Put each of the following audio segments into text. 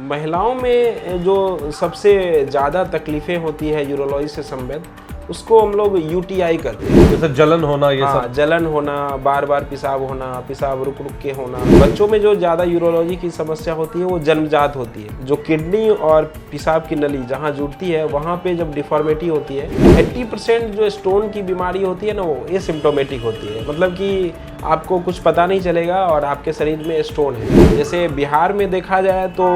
महिलाओं में जो सबसे ज़्यादा तकलीफ़ें होती है यूरोलॉजी से संबंधित, उसको हम लोग यूटीआई कहते हैं। जैसे जलन होना, ये हाँ, सब जलन होना, बार बार पेशाब होना, पेशाब रुक रुक के होना। बच्चों में जो ज़्यादा यूरोलॉजी की समस्या होती है वो जन्मजात होती है। जो किडनी और पेशाब की नली जहाँ जुड़ती है वहाँ पे जब डिफॉर्मिटी होती है, 80% जो स्टोन की बीमारी होती है ना, वो एसिम्प्टोमेटिक होती है। मतलब कि आपको कुछ पता नहीं चलेगा और आपके शरीर में स्टोन है। जैसे बिहार में देखा जाए तो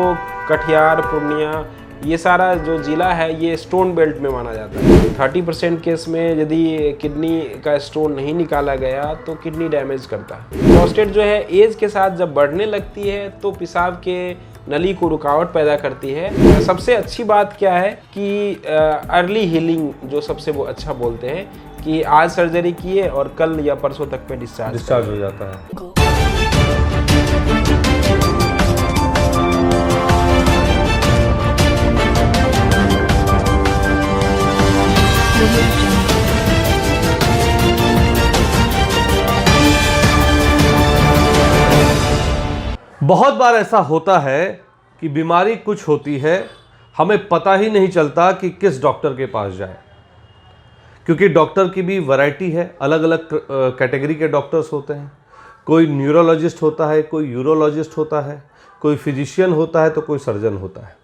कटिहार, पूर्णिया, ये सारा जो ज़िला है ये स्टोन बेल्ट में माना जाता है। 30% केस में यदि किडनी का स्टोन नहीं निकाला गया तो किडनी डैमेज करता है। प्रोस्टेट जो है एज के साथ जब बढ़ने लगती है तो पेशाब के नली को रुकावट पैदा करती है। सबसे अच्छी बात क्या है कि अर्ली हीलिंग जो सबसे वो अच्छा बोलते हैं कि आज सर्जरी किए और कल या परसों तक में डिस्चार्ज हो जाता है। बहुत बार ऐसा होता है कि बीमारी कुछ होती है, हमें पता ही नहीं चलता कि किस डॉक्टर के पास जाए, क्योंकि डॉक्टर की भी वैरायटी है, अलग अलग कैटेगरी के डॉक्टर्स होते हैं। कोई न्यूरोलॉजिस्ट होता है, कोई यूरोलॉजिस्ट होता है, कोई फिजिशियन होता है, तो कोई सर्जन होता है।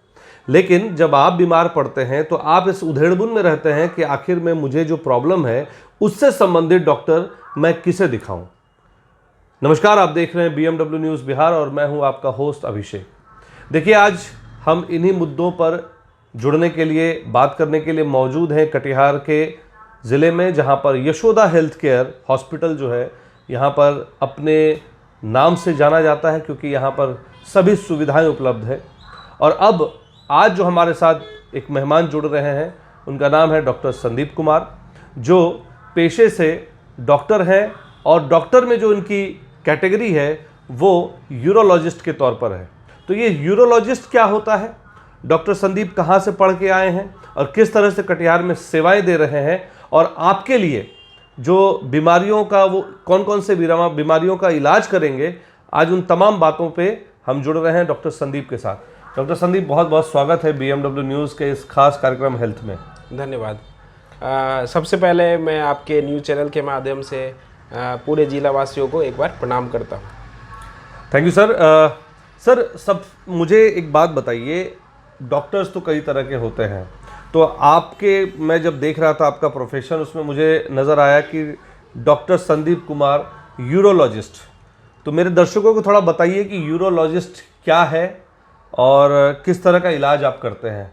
लेकिन जब आप बीमार पड़ते हैं तो आप इस उधेड़बुन में रहते हैं कि आखिर में मुझे जो प्रॉब्लम है उससे संबंधित डॉक्टर मैं किसे दिखाऊं। नमस्कार, आप देख रहे हैं BMW न्यूज़ बिहार और मैं हूं आपका होस्ट अभिषेक। देखिए, आज हम इन्हीं मुद्दों पर जुड़ने के लिए, बात करने के लिए मौजूद हैं कटिहार के ज़िले में, जहां पर यशोदा हेल्थ केयर हॉस्पिटल जो है, यहां पर अपने नाम से जाना जाता है क्योंकि यहां पर सभी सुविधाएं उपलब्ध हैं। और अब आज जो हमारे साथ एक मेहमान जुड़ रहे हैं, उनका नाम है डॉक्टर संदीप कुमार, जो पेशे से डॉक्टर हैं और डॉक्टर में जो इनकी कैटेगरी है वो यूरोलॉजिस्ट के तौर पर है। तो ये यूरोलॉजिस्ट क्या होता है, डॉक्टर संदीप कहाँ से पढ़ के आए हैं और किस तरह से कटिहार में सेवाएं दे रहे हैं, और आपके लिए जो बीमारियों का, वो कौन कौन से बीमारियों का इलाज करेंगे, आज उन तमाम बातों पे हम जुड़ रहे हैं डॉक्टर संदीप के साथ। डॉक्टर संदीप, बहुत बहुत स्वागत है BMW न्यूज़ के इस खास कार्यक्रम हेल्थ में। धन्यवाद। सबसे पहले मैं आपके न्यूज़ चैनल के माध्यम से पूरे जिला वासियों को एक बार प्रणाम करता हूँ। Thank you sir. सर, मुझे एक बात बताइए, डॉक्टर्स तो कई तरह के होते हैं, तो आपके, मैं जब देख रहा था आपका प्रोफेशन, उसमें मुझे नज़र आया कि डॉक्टर संदीप कुमार यूरोलॉजिस्ट। तो मेरे दर्शकों को थोड़ा बताइए कि यूरोलॉजिस्ट क्या है और किस तरह का इलाज आप करते हैं।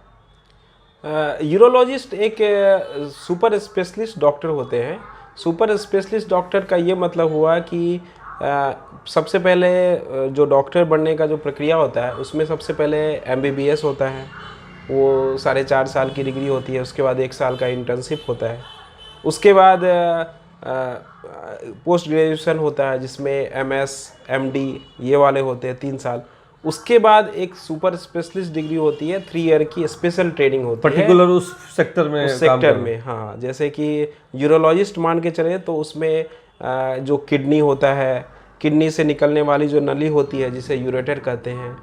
यूरोलॉजिस्ट एक सुपर स्पेशलिस्ट डॉक्टर होते हैं। सुपर स्पेशलिस्ट डॉक्टर का ये मतलब हुआ कि सबसे पहले जो डॉक्टर बनने का जो प्रक्रिया होता है उसमें सबसे पहले MBBS होता है, वो 4.5 साल की डिग्री होती है। उसके बाद 1 साल का इंटर्नशिप होता है। उसके बाद पोस्ट ग्रेजुएशन होता है जिसमें MS, MD ये वाले होते हैं 3 साल। उसके बाद एक सुपर स्पेशलिस्ट डिग्री होती है, 3 ईयर की स्पेशल ट्रेनिंग होती है पर्टिकुलर उस सेक्टर में, हाँ। जैसे कि यूरोलॉजिस्ट मान के चले तो उसमें जो किडनी होता है, किडनी से निकलने वाली जो नली होती है जिसे यूरेटर कहते हैं,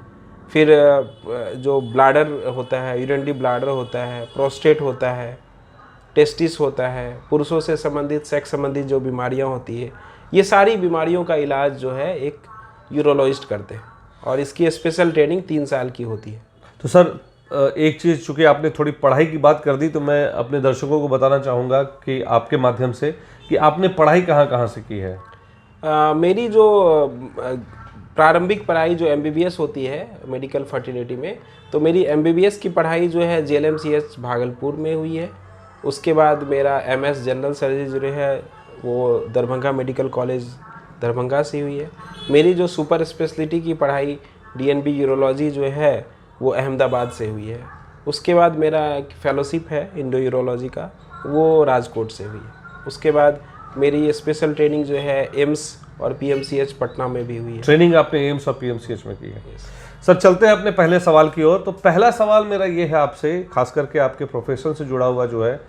फिर जो ब्लाडर होता है, यूरिनरी ब्लाडर होता है, प्रोस्टेट होता है, टेस्टिस होता है, पुरुषों से संबंधित, सेक्स संबंधित जो बीमारियां होती है, ये सारी बीमारियों का इलाज जो है एक यूरोलॉजिस्ट करते हैं और इसकी स्पेशल ट्रेनिंग 3 साल की होती है। तो सर, एक चीज़, चूँकि आपने थोड़ी पढ़ाई की बात कर दी, तो मैं अपने दर्शकों को बताना चाहूँगा कि आपके माध्यम से कि आपने पढ़ाई कहाँ से की है। मेरी जो प्रारंभिक पढ़ाई जो MBBS होती है मेडिकल फर्टिलिटी में, तो मेरी MBBS की पढ़ाई जो है JLMCH भागलपुर में हुई है। उसके बाद मेरा MS जनरल सर्जरी जो है वो दरभंगा मेडिकल कॉलेज दरभंगा से हुई है। मेरी जो सुपर स्पेशलिटी की पढ़ाई DNB यूरोलॉजी जो है वो अहमदाबाद से हुई है। उसके बाद मेरा एक फेलोशिप है इंडो यूरोलॉजी का, वो राजकोट से हुई है। उसके बाद मेरी स्पेशल ट्रेनिंग जो है एम्स और PMCH पटना में भी हुई है। ट्रेनिंग आपने एम्स और PMCH में की है। सर, चलते हैं अपने पहले सवाल की ओर। तो पहला सवाल मेरा ये है आपसे, खास करके आपके प्रोफेशन से जुड़ा हुआ जो है,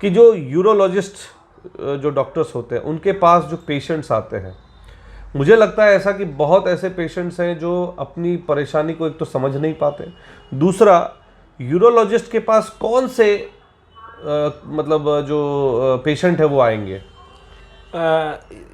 कि जो यूरोलॉजिस्ट जो डॉक्टर्स होते हैं उनके पास जो पेशेंट्स आते हैं मुझे लगता है ऐसा कि बहुत ऐसे पेशेंट्स हैं जो अपनी परेशानी को एक तो समझ नहीं पाते, दूसरा यूरोलॉजिस्ट के पास कौन से मतलब जो पेशेंट है वो आएंगे।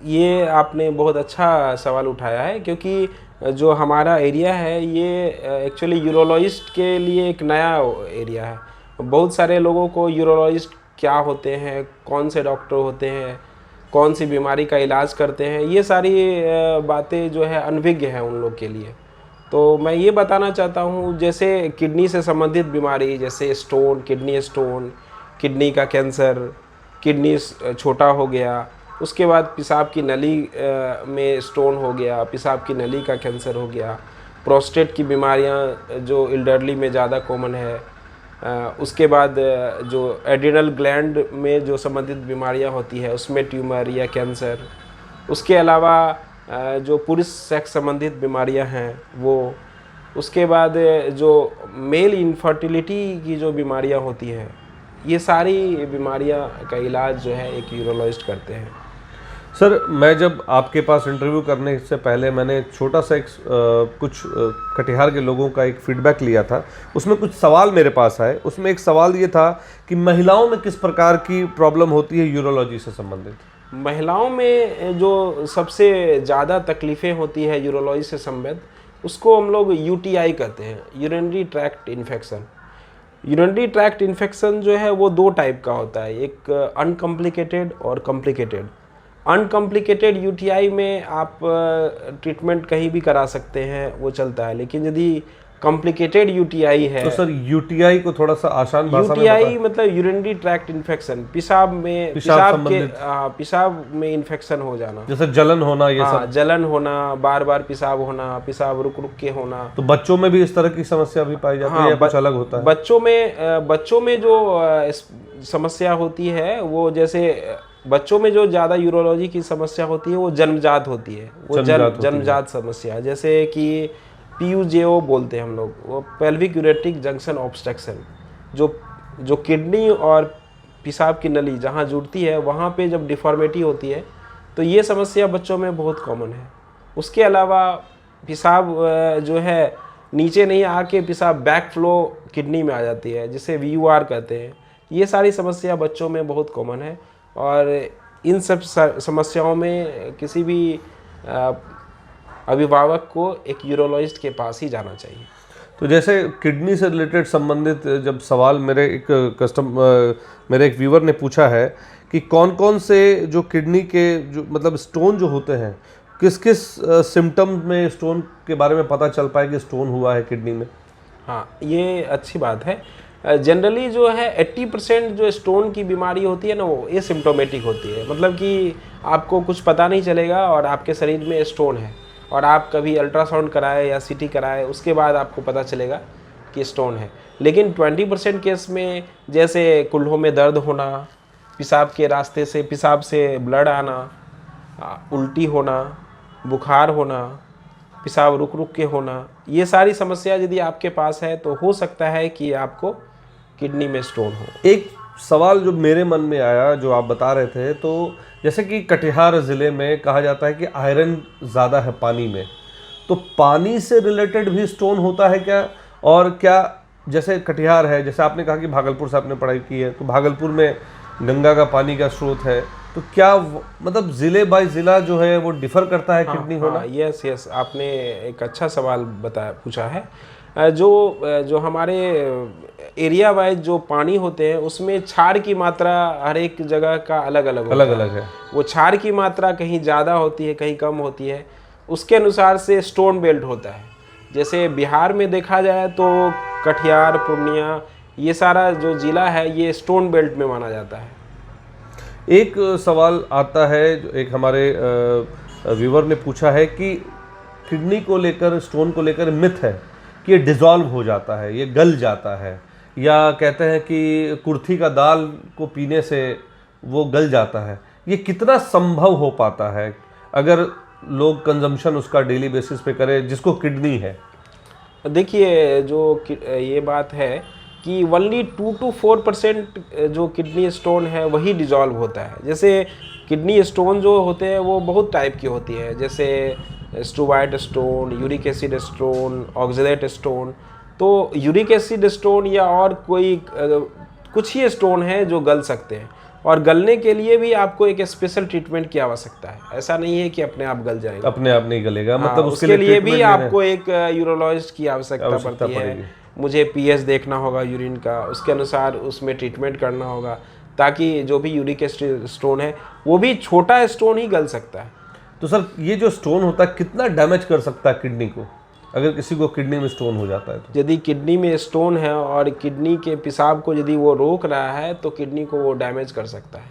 ये आपने बहुत अच्छा सवाल उठाया है, क्योंकि जो हमारा एरिया है ये एक्चुअली यूरोलॉजिस्ट के लिए एक नया एरिया है। बहुत सारे लोगों को यूरोलॉजिस्ट क्या होते हैं, कौन से डॉक्टर होते हैं, कौन सी बीमारी का इलाज करते हैं, ये सारी बातें जो है अनभिज्ञ हैं उन लोग के लिए। तो मैं ये बताना चाहता हूँ, जैसे किडनी से संबंधित बीमारी, जैसे स्टोन, किडनी का कैंसर, किडनी छोटा हो गया, उसके बाद पेशाब की नली में स्टोन हो गया, पेशाब की नली का कैंसर हो गया, प्रोस्टेट की बीमारियां जो एल्डरली में ज़्यादा कॉमन है, उसके बाद जो एड्रिनल ग्लैंड में जो संबंधित बीमारियां होती है उसमें ट्यूमर या कैंसर, उसके अलावा जो पुरुष सेक्स संबंधित बीमारियां हैं वो, उसके बाद जो मेल इनफर्टिलिटी की जो बीमारियां होती हैं, ये सारी बीमारियां का इलाज जो है एक यूरोलॉजिस्ट करते हैं। सर, मैं जब आपके पास इंटरव्यू करने से पहले मैंने छोटा सा एक कुछ कटिहार के लोगों का एक फीडबैक लिया था, उसमें कुछ सवाल मेरे पास आए। उसमें एक सवाल ये था कि महिलाओं में किस प्रकार की प्रॉब्लम होती है यूरोलॉजी से संबंधित। महिलाओं में जो सबसे ज़्यादा तकलीफ़ें होती है यूरोलॉजी से संबंधित, उसको हम लोग यूटीआई कहते हैं, urinary tract infection. Urinary tract infection जो है वो दो टाइप का होता है, एक अनकॉम्प्लिकेटेड और कॉम्प्लिकेटेड। अनकॉम्प्लिकेटेड यूटीआई में आप ट्रीटमेंट कहीं भी करा सकते हैं, वो चलता है। लेकिन यदि कॉम्प्लिकेटेड यूटीआई है, तो सर यूटीआई को थोड़ा सा आसान भाषा में यूटीआई मतलब यूरिनरी ट्रैक्ट इन्फेक्शन, पेशाब में इन्फेक्शन हो जाना, जैसे जलन होना, ये सब जलन होना, बार बार पेशाब होना, पेशाब रुक रुक के होना। तो बच्चों में भी इस तरह की समस्या भी पाई जाती है या कुछ अलग होता है? बच्चों में जो समस्या होती है वो, जैसे बच्चों में जो ज़्यादा यूरोलॉजी की समस्या होती है वो जन्मजात होती है, वो जन्मजात समस्या, जैसे कि PUJO बोलते हैं हम लोग, वो पेल्विक यूरेट्रिक जंक्शन ऑब्स्ट्रक्शन। जो किडनी और पेशाब की नली जहाँ जुड़ती है वहाँ पे जब डिफॉर्मिटी होती है, तो ये समस्या बच्चों में बहुत कॉमन है। उसके अलावा पेशाब जो है नीचे नहीं आके पेशाब बैक फ्लो किडनी में आ जाती है, जिसे VUR कहते हैं। ये सारी समस्या बच्चों में बहुत कॉमन है, और इन सब समस्याओं में किसी भी अभिभावक को एक यूरोलॉजिस्ट के पास ही जाना चाहिए। तो जैसे किडनी से रिलेटेड संबंधित जब सवाल मेरे एक व्यूअर ने पूछा है कि कौन कौन से जो किडनी के जो मतलब स्टोन जो होते हैं, किस किस सिम्टम में स्टोन के बारे में पता चल पाए कि स्टोन हुआ है किडनी में। हाँ, ये अच्छी बात है। जनरली जो है 80% जो स्टोन की बीमारी होती है ना, वो एसिम्प्टोमेटिक होती है, मतलब कि आपको कुछ पता नहीं चलेगा और आपके शरीर में स्टोन है, और आप कभी अल्ट्रासाउंड कराए या CT कराए, उसके बाद आपको पता चलेगा कि स्टोन है। लेकिन 20% केस में, जैसे कुल्हों में दर्द होना, पेशाब से ब्लड आना, उल्टी होना, बुखार होना, पेशाब रुक रुक के होना, ये सारी समस्या यदि आपके पास है तो हो सकता है कि आपको किडनी में स्टोन हो। एक सवाल जो मेरे मन में आया, जो आप बता रहे थे, तो जैसे कि कटिहार ज़िले में कहा जाता है कि आयरन ज़्यादा है पानी में, तो पानी से रिलेटेड भी स्टोन होता है क्या? और क्या जैसे कटिहार है, जैसे आपने कहा कि भागलपुर से आपने पढ़ाई की है, तो भागलपुर में गंगा का पानी का स्रोत है, तो क्या मतलब ज़िले बाय ज़िला जो है वो डिफ़र करता है किडनी होना? यस, आपने एक अच्छा सवाल पूछा है। जो हमारे एरिया वाइज जो पानी होते हैं उसमें क्षार की मात्रा हर एक जगह का अलग अलग है। वो क्षार की मात्रा कहीं ज़्यादा होती है, कहीं कम होती है, उसके अनुसार से स्टोन बेल्ट होता है। जैसे बिहार में देखा जाए तो कटिहार, पूर्णिया, ये सारा जो ज़िला है ये स्टोन बेल्ट में माना जाता है। एक सवाल आता है, जो एक हमारे व्यूवर ने पूछा है कि किडनी को लेकर, स्टोन को लेकर मिथ है कि ये डिज़ोल्व हो जाता है, ये गल जाता है, या कहते हैं कि कुर्थी का दाल को पीने से वो गल जाता है। ये कितना संभव हो पाता है अगर लोग कंजम्पशन उसका डेली बेसिस पे करें, जिसको किडनी है? देखिए, जो ये बात है कि ओनली 2 to 4% जो किडनी स्टोन है वही डिजॉल्व होता है। जैसे किडनी स्टोन जो होते हैं वो बहुत टाइप की होती है, जैसे struvite stone, uric acid stone, oxalate stone. तो यूरिक एसिड स्टोन या और कोई कुछ ही स्टोन है जो गल सकते हैं, और गलने के लिए भी आपको एक स्पेशल ट्रीटमेंट की आवश्यकता है। ऐसा नहीं है कि अपने आप गल जाएगा, अपने आप नहीं गलेगा। हाँ, मतलब उसके लिए भी treatment आपको एक यूरोलॉजिस्ट की आवश्यकता पड़ती है। मुझे पीएच देखना होगा यूरिन का, उसके अनुसार उसमें ट्रीटमेंट करना होगा, ताकि जो भी यूरिक एसिड स्टोन है वो भी छोटा स्टोन ही गल सकता है। तो सर ये जो स्टोन होता है कितना डैमेज कर सकता है किडनी को, अगर किसी को किडनी में स्टोन हो जाता है तो? यदि किडनी में स्टोन है और किडनी के पेशाब को यदि वो रोक रहा है तो किडनी को वो डैमेज कर सकता है।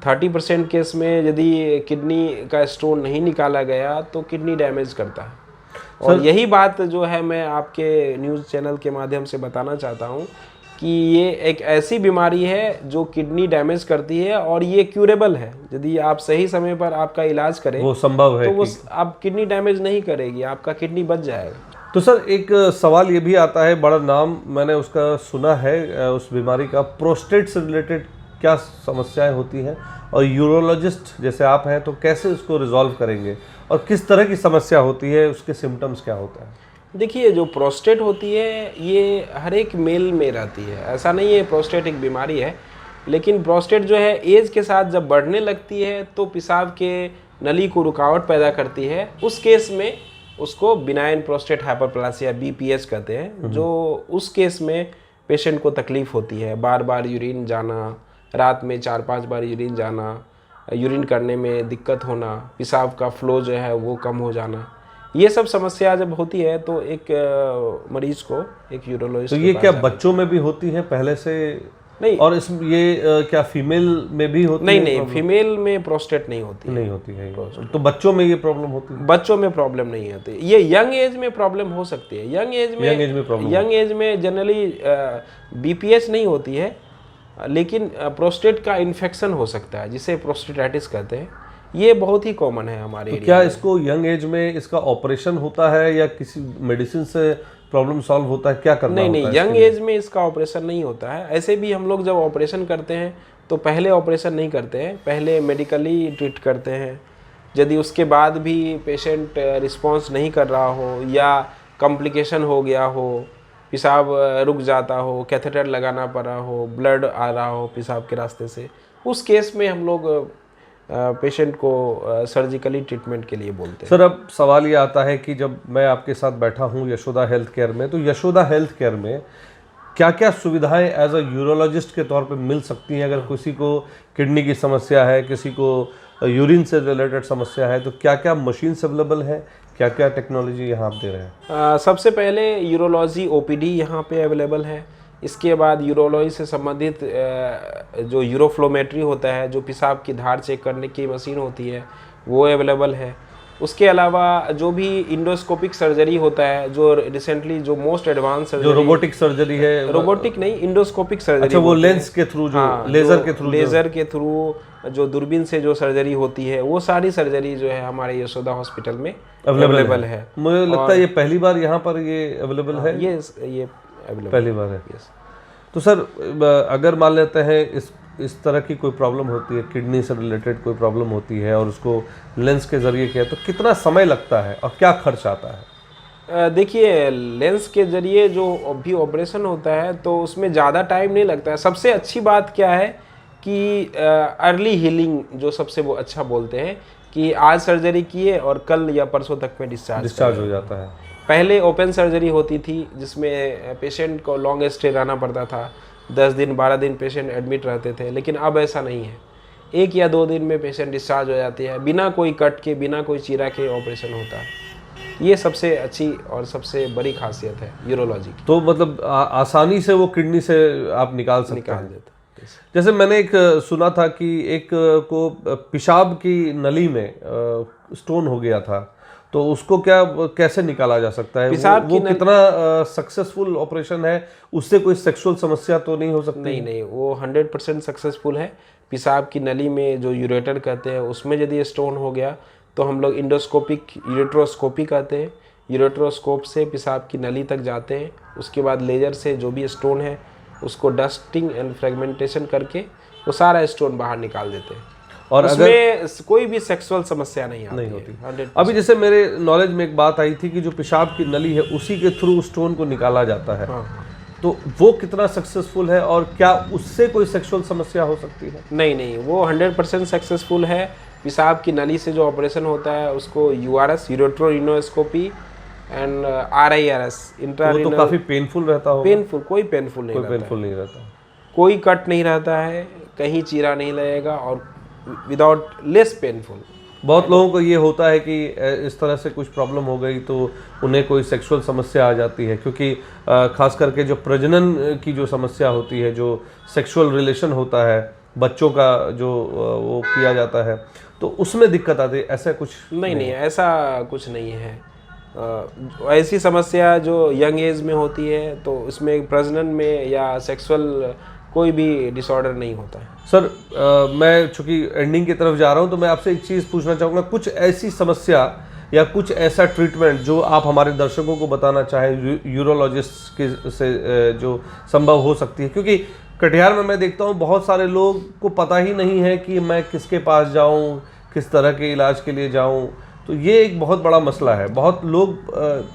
30% केस में यदि किडनी का स्टोन नहीं निकाला गया तो किडनी डैमेज करता है। और यही बात जो है मैं आपके न्यूज़ चैनल के माध्यम से बताना चाहता हूँ कि ये एक ऐसी बीमारी है जो किडनी डैमेज करती है और ये क्यूरेबल है। यदि आप सही समय पर आपका इलाज करें वो संभव है तो वो आप किडनी डैमेज नहीं करेगी, आपका किडनी बच जाएगा। तो सर एक सवाल ये भी आता है, बड़ा नाम मैंने उसका सुना है उस बीमारी का, प्रोस्टेट से रिलेटेड क्या समस्याएं होती हैं, और यूरोलॉजिस्ट जैसे आप हैं तो कैसे उसको रिजॉल्व करेंगे, और किस तरह की समस्या होती है, उसके सिम्टम्स क्या होता है? देखिए, जो प्रोस्टेट होती है ये हर एक मेल में रहती है, ऐसा नहीं है प्रोस्टेट एक बीमारी है। लेकिन प्रोस्टेट जो है एज के साथ जब बढ़ने लगती है तो पेशाब के नली को रुकावट पैदा करती है। उस केस में उसको बिनाइन प्रोस्टेट हाइपरप्लासिया बीपीएच कहते हैं, जो उस केस में पेशेंट को तकलीफ़ होती है, बार बार यूरिन जाना, रात में 4-5 बार यूरिन जाना, यूरिन करने में दिक्कत होना, पेशाब का फ्लो जो है वो कम हो जाना। ये सब समस्या जब होती है तो एक मरीज को एक यूरोलॉजिस्ट तो ये क्या बच्चों में भी होती है पहले से? नहीं, और इस ये क्या फीमेल में भी होती है? नहीं, फीमेल में प्रोस्टेट नहीं होती है। नहीं होती है। तो बच्चों में ये प्रॉब्लम होती है? बच्चों में प्रॉब्लम नहीं होती, ये यंग एज में प्रॉब्लम हो सकती है। यंग एज में जनरली बीपीएच नहीं होती है, लेकिन प्रोस्टेट का इन्फेक्शन हो सकता है जिसे प्रोस्टेटाइटिस कहते हैं। ये बहुत ही कॉमन है हमारे एरिया में। क्या इसको यंग एज में इसका ऑपरेशन होता है या किसी मेडिसिन से प्रॉब्लम सॉल्व होता है, क्या करना होता है? नहीं, यंग एज में इसका ऑपरेशन नहीं होता है। ऐसे भी हम लोग जब ऑपरेशन करते हैं तो पहले ऑपरेशन नहीं करते हैं, पहले मेडिकली ट्रीट करते हैं। यदि उसके बाद भी पेशेंट रिस्पॉन्स नहीं कर रहा हो या कॉम्प्लिकेशन हो गया हो, पेशाब रुक जाता हो, कैथेटर लगाना पड़ा हो, ब्लड आ रहा हो पेशाब के रास्ते से, उस केस में हम लोग पेशेंट को सर्जिकली ट्रीटमेंट के लिए बोलते हैं। सर अब सवाल ये आता है कि जब मैं आपके साथ बैठा हूँ यशोदा हेल्थ केयर में, तो यशोदा हेल्थ केयर में क्या क्या सुविधाएं एज अ यूरोलॉजिस्ट के तौर पे मिल सकती हैं? अगर किसी को किडनी की समस्या है, किसी को यूरिन से रिलेटेड समस्या है, तो क्या क्या मशीन्स अवेलेबल है, क्या क्या टेक्नोलॉजी यहाँ आप दे रहे हैं? सबसे पहले यूरोलॉजी ओपीडी यहाँ पे अवेलेबल है। इसके बाद यूरोलॉजी से संबंधित जो यूरोफ्लोमेट्री होता है, जो पेशाब की धार चेक करने की मशीन होती है, वो अवेलेबल है। उसके अलावा जो भी इंडोस्कोपिक सर्जरी होता है, जो रिसेंटली जो मोस्ट एडवांस सर्जरी, जो रोबोटिक सर्जरी है, रोबोटिक नहीं, इंडोस्कोपिक सर्जरी। अच्छा, वो लेंस के थ्रू, जो लेजर के थ्रू जो दूरबीन से जो सर्जरी होती है, वो सारी सर्जरी जो है हमारे यशोदा हॉस्पिटल में अवेलेबल है। मुझे लगता है ये पहली बार यहाँ पर ये अवेलेबल है। ये अवेलेबल पहली बार है। तो सर अगर मान लेते हैं इस तरह की कोई प्रॉब्लम होती है, किडनी से रिलेटेड कोई प्रॉब्लम होती है और उसको लेंस के जरिए किया, तो कितना समय लगता है और क्या खर्च आता है? देखिए, लेंस के जरिए जो भी ऑपरेशन होता है तो उसमें ज़्यादा टाइम नहीं लगता है। सबसे अच्छी बात क्या है कि अर्ली हीलिंग जो सबसे वो अच्छा बोलते हैं कि आज सर्जरी किए और कल या परसों तक में डिस्चार्ज हो जाता है। पहले ओपन सर्जरी होती थी जिसमें पेशेंट को लॉन्ग स्टे रहना पड़ता था, 10 दिन 12 दिन पेशेंट एडमिट रहते थे, लेकिन अब ऐसा नहीं है। 1 या 2 दिन में पेशेंट डिस्चार्ज हो जाती है, बिना कोई कट के, बिना कोई चीरा के ऑपरेशन होता है। ये सबसे अच्छी और सबसे बड़ी खासियत है यूरोलॉजी की। तो मतलब आसानी से वो किडनी से आप निकाल देते हैं। जैसे मैंने एक सुना था कि एक को पेशाब की नली में स्टोन हो गया था, तो उसको कैसे निकाला जा सकता है? वो कितना सक्सेसफुल ऑपरेशन है? उससे कोई सेक्सुअल समस्या तो नहीं हो सकती? नहीं, वो 100% सक्सेसफुल है। पेशाब की नली में जो यूरेटर कहते हैं उसमें यदि स्टोन हो गया तो हम लोग इंडोस्कोपिक यूरेट्रोस्कोपी कहते हैं, यूरेट्रोस्कोप से पेशाब की नली तक जाते हैं। उसके बाद लेजर से जो भी स्टोन है उसको डस्टिंग एंड फ्रेगमेंटेशन करके वो सारा स्टोन बाहर निकाल देते हैं और उसमें कोई भी सेक्सुअल समस्या नहीं होती। 100%। अभी जैसे मेरे नॉलेज में एक बात आई थी कि जो पेशाब की नली है उसी के थ्रू स्टोन को निकाला जाता है। हाँ। तो वो कितना सक्सेसफुल है और क्या उससे कोई सेक्सुअल समस्या हो सकती है? नहीं, वो 100% सक्सेसफुल है। पेशाब की नली से जो ऑपरेशन होता है उसको यूआरएस, यूरेट्रोरिनोस्कोपी एंड RIRS, वो तो काफी पेनफुल रहता होगा। कोई पेनफुल नहीं रहता, कोई कट नहीं रहता है, कहीं चीरा नहीं लगेगा और विदाउट लेस पेनफुल। बहुत लोगों को ये होता है कि इस तरह से कुछ प्रॉब्लम हो गई तो उन्हें कोई सेक्सुअल समस्या आ जाती है, क्योंकि खास करके जो प्रजनन की जो समस्या होती है, जो सेक्सुअल रिलेशन होता है बच्चों का जो वो किया जाता है, तो उसमें दिक्कत आती है। ऐसा कुछ नहीं, ऐसा कुछ नहीं है। ऐसी समस्या जो यंग एज में होती है तो उसमें प्रजनन में या सेक्सुअल कोई भी डिसऑर्डर नहीं होता है। सर मैं चूंकि एंडिंग की तरफ जा रहा हूं तो मैं आपसे एक चीज़ पूछना चाहूँगा, कुछ ऐसी समस्या या कुछ ऐसा ट्रीटमेंट जो आप हमारे दर्शकों को बताना चाहें यूरोलॉजिस्ट के से जो संभव हो सकती है, क्योंकि कटिहार में मैं देखता हूँ बहुत सारे लोग को पता ही नहीं है कि मैं किसके पास जाऊँ, किस तरह के इलाज के लिए जाऊँ। तो ये एक बहुत बड़ा मसला है। बहुत लोग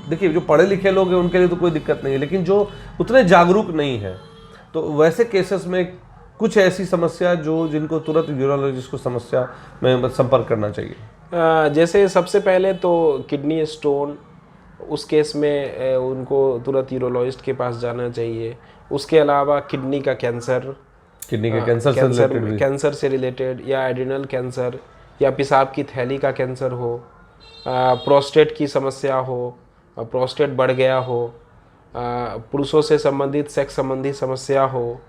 देखिए जो पढ़े लिखे लोग हैं उनके लिए तो कोई दिक्कत नहीं है, लेकिन जो उतने जागरूक नहीं है, तो वैसे केसेस में कुछ ऐसी समस्या जो जिनको तुरंत यूरोलॉजिस्ट को समस्या में संपर्क करना चाहिए। जैसे सबसे पहले तो किडनी स्टोन, उस केस में उनको तुरंत यूरोलॉजिस्ट के पास जाना चाहिए। उसके अलावा किडनी का कैंसर, कैंसर से रिलेटेड या एड्रिनल कैंसर या पेशाब की थैली का कैंसर हो, प्रोस्टेट की समस्या हो, प्रोस्टेट बढ़ गया हो, पुरुषों से संबंधित सेक्स संबंधी समस्या हो,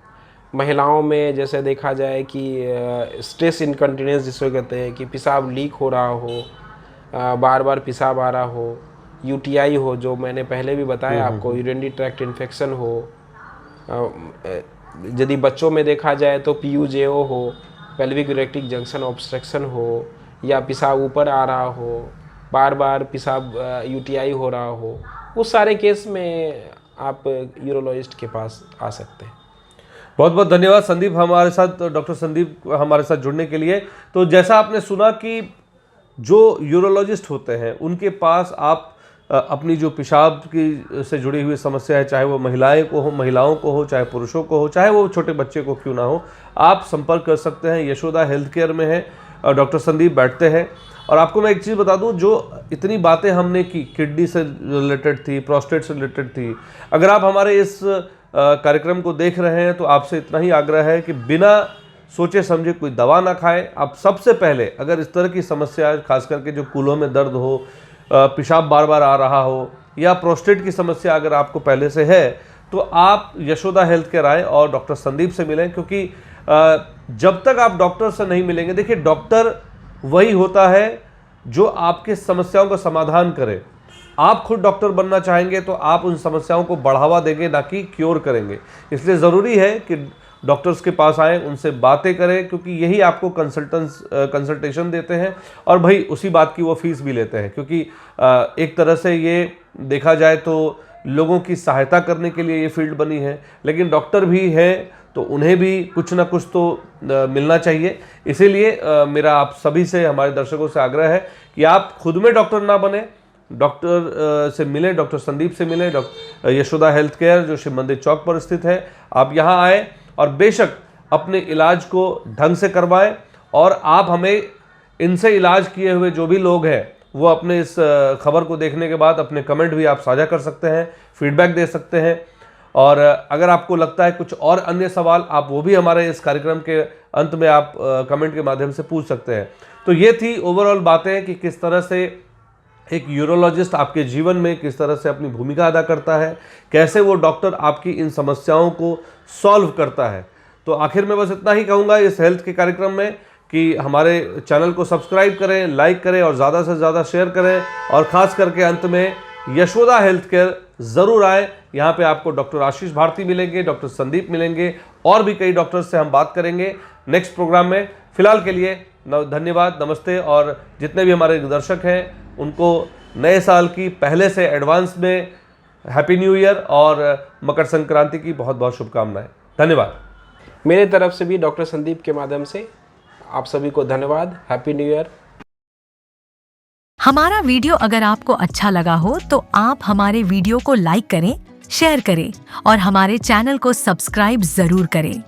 महिलाओं में जैसे देखा जाए कि स्ट्रेस इनकंटिनेंस जिसको कहते हैं कि पेशाब लीक हो रहा हो, बार बार पेशाब आ रहा हो, UTI हो जो मैंने पहले भी बताया आपको, यूरिनरी ट्रैक्ट इन्फेक्शन हो, यदि बच्चों में देखा जाए तो PUJO हो, पेल्विक यूरेक्टिक जंक्शन ऑब्स्ट्रक्शन हो, या पेशाब ऊपर आ रहा हो, बार बार पेशाब UTI हो रहा हो, उस सारे केस में आप यूरोलॉजिस्ट के पास आ सकते हैं। बहुत बहुत धन्यवाद संदीप हमारे साथ, डॉक्टर संदीप हमारे साथ जुड़ने के लिए। तो जैसा आपने सुना कि जो यूरोलॉजिस्ट होते हैं उनके पास आप अपनी जो पेशाब की से जुड़ी हुई समस्या है, चाहे वो महिलाओं को हो, चाहे पुरुषों को हो, चाहे वो छोटे बच्चे को क्यों ना हो, आप संपर्क कर सकते हैं। यशोदा हेल्थ केयर में है, डॉक्टर संदीप बैठते हैं। और आपको मैं एक चीज़ बता दूं, जो इतनी बातें हमने की, किडनी से रिलेटेड थी, प्रोस्टेट से रिलेटेड थी, अगर आप हमारे इस कार्यक्रम को देख रहे हैं तो आपसे इतना ही आग्रह है कि बिना सोचे समझे कोई दवा ना खाएं। आप सबसे पहले अगर इस तरह की समस्या, खास करके जो कूल्हों में दर्द हो, पेशाब बार बार आ रहा हो, या प्रोस्टेट की समस्या अगर आपको पहले से है, तो आप यशोदा हेल्थ केयर आएँ और डॉक्टर संदीप से मिलें। क्योंकि जब तक आप डॉक्टर से नहीं मिलेंगे, देखिए डॉक्टर वही होता है जो आपके समस्याओं का समाधान करे। आप खुद डॉक्टर बनना चाहेंगे तो आप उन समस्याओं को बढ़ावा देंगे, ना कि क्योर करेंगे। इसलिए ज़रूरी है कि डॉक्टर्स के पास आएँ, उनसे बातें करें, क्योंकि यही आपको कंसल्टेशन देते हैं और भाई उसी बात की वो फीस भी लेते हैं। क्योंकि एक तरह से ये देखा जाए तो लोगों की सहायता करने के लिए ये फील्ड बनी है, लेकिन डॉक्टर भी हैं तो उन्हें भी कुछ ना कुछ तो मिलना चाहिए। इसीलिए मेरा आप सभी से, हमारे दर्शकों से आग्रह है कि आप खुद में डॉक्टर ना बने, डॉक्टर से मिलें, डॉक्टर संदीप से मिलें। डॉक्टर यशोदा हेल्थ केयर जो शिव मंदिर चौक पर स्थित है, आप यहाँ आएँ और बेशक अपने इलाज को ढंग से करवाएं। और आप हमें इनसे इलाज किए हुए जो भी लोग हैं वो अपने इस खबर को देखने के बाद अपने कमेंट भी आप साझा कर सकते हैं, फीडबैक दे सकते हैं। और अगर आपको लगता है कुछ और अन्य सवाल, आप वो भी हमारे इस कार्यक्रम के अंत में आप कमेंट के माध्यम से पूछ सकते हैं। तो ये थी ओवरऑल बातें कि किस तरह से एक यूरोलॉजिस्ट आपके जीवन में किस तरह से अपनी भूमिका अदा करता है, कैसे वो डॉक्टर आपकी इन समस्याओं को सॉल्व करता है। तो आखिर में बस इतना ही कहूँगा इस हेल्थ के कार्यक्रम में कि हमारे चैनल को सब्सक्राइब करें, लाइक करें और ज़्यादा से ज़्यादा शेयर करें। और ख़ास करके अंत में यशोदा हेल्थ केयर ज़रूर आए। यहाँ पे आपको डॉक्टर आशीष भारती मिलेंगे, डॉक्टर संदीप मिलेंगे और भी कई डॉक्टर्स से हम बात करेंगे नेक्स्ट प्रोग्राम में। फिलहाल के लिए धन्यवाद, नमस्ते। और जितने भी हमारे दर्शक हैं उनको नए साल की पहले से एडवांस में हैप्पी न्यू ईयर और मकर संक्रांति की बहुत बहुत शुभकामनाएं। धन्यवाद। मेरे तरफ से भी डॉक्टर संदीप के माध्यम से आप सभी को धन्यवाद। Happy new year. हमारा वीडियो अगर आपको अच्छा लगा हो तो आप हमारे वीडियो को लाइक करें, शेयर करें और हमारे चैनल को सब्सक्राइब जरूर करें।